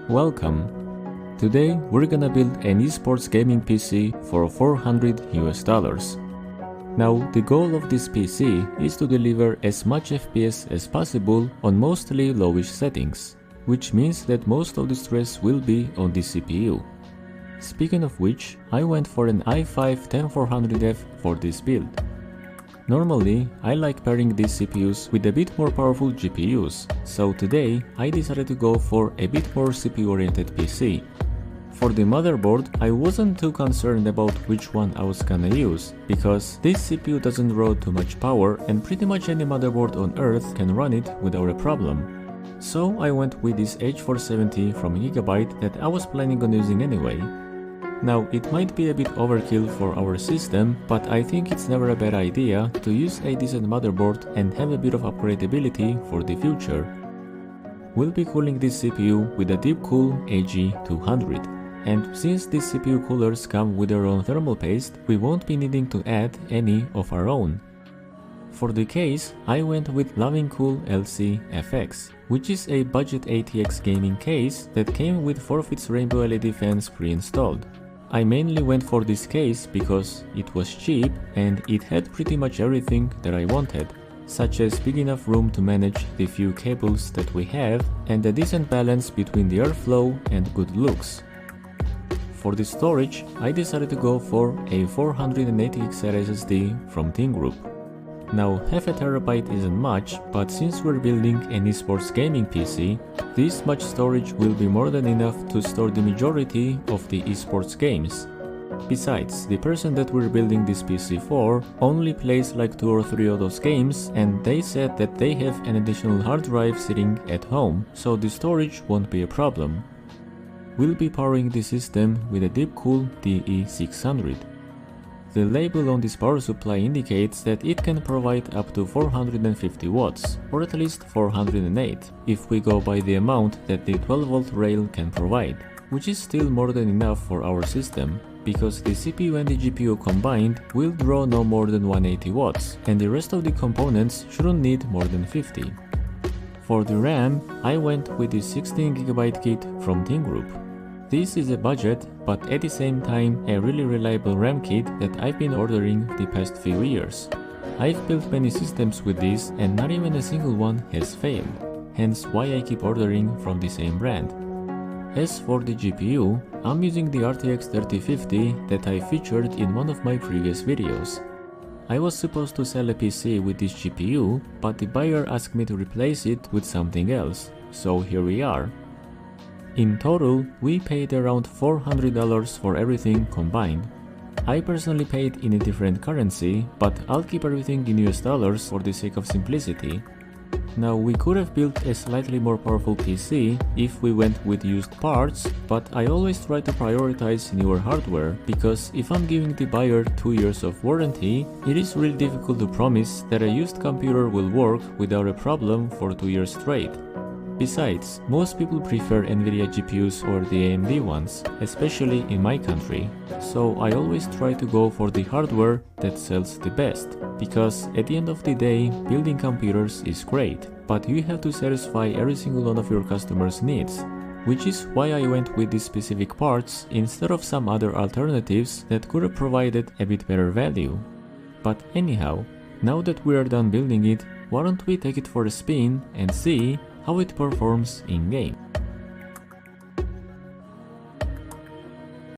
Welcome. Today we're gonna build an esports gaming PC for $400. Now the goal of this PC is to deliver as much FPS as possible on mostly lowish settings, which means that most of the stress will be on the CPU. Speaking of which, I went for an i5-10400F for this build. Normally, I like pairing these CPUs with a bit more powerful GPUs, so today I decided to go for a bit more CPU-oriented PC. For the motherboard, I wasn't too concerned about which one I was gonna use, because this CPU doesn't draw too much power and pretty much any motherboard on earth can run it without a problem. So I went with this H470 from Gigabyte that I was planning on using anyway. Now, it might be a bit overkill for our system, but I think it's never a bad idea to use a decent motherboard and have a bit of upgradability for the future. We'll be cooling this CPU with a Deepcool AG200, and since these CPU coolers come with their own thermal paste, we won't be needing to add any of our own. For the case, I went with Lovingcool LC-FX, which is a budget ATX gaming case that came with Forfeit's Rainbow LED fans pre-installed. I mainly went for this case because it was cheap and it had pretty much everything that I wanted, such as big enough room to manage the few cables that we have and a decent balance between the airflow and good looks. For the storage, I decided to go for a 480GB SSD from ThinGroup. Now, half a terabyte isn't much, but since we're building an esports gaming PC, this much storage will be more than enough to store the majority of the esports games. Besides, the person that we're building this PC for only plays like 2 or 3 of those games, and they said that they have an additional hard drive sitting at home, so the storage won't be a problem. We'll be powering the system with a Deepcool DE600. The label on this power supply indicates that it can provide up to 450 watts, or at least 408, if we go by the amount that the 12-volt rail can provide, which is still more than enough for our system, because the CPU and the GPU combined will draw no more than 180 watts, and the rest of the components shouldn't need more than 50. For the RAM, I went with the 16GB kit from ThinGroup. This is a budget, but at the same time a really reliable RAM kit that I've been ordering the past few years. I've built many systems with this and not even a single one has failed, hence why I keep ordering from the same brand. As for the GPU, I'm using the RTX 3050 that I featured in one of my previous videos. I was supposed to sell a PC with this GPU, but the buyer asked me to replace it with something else, so here we are. In total, we paid around $400 for everything combined. I personally paid in a different currency, but I'll keep everything in US dollars for the sake of simplicity. Now, we could have built a slightly more powerful PC if we went with used parts, but I always try to prioritize newer hardware, because if I'm giving the buyer 2 years of warranty, it is really difficult to promise that a used computer will work without a problem for 2 years straight. Besides, most people prefer Nvidia GPUs over the AMD ones, especially in my country, so I always try to go for the hardware that sells the best, because at the end of the day, building computers is great, but you have to satisfy every single one of your customers' needs, which is why I went with these specific parts instead of some other alternatives that could have provided a bit better value. But anyhow, now that we are done building it, why don't we take it for a spin and see how it performs in-game.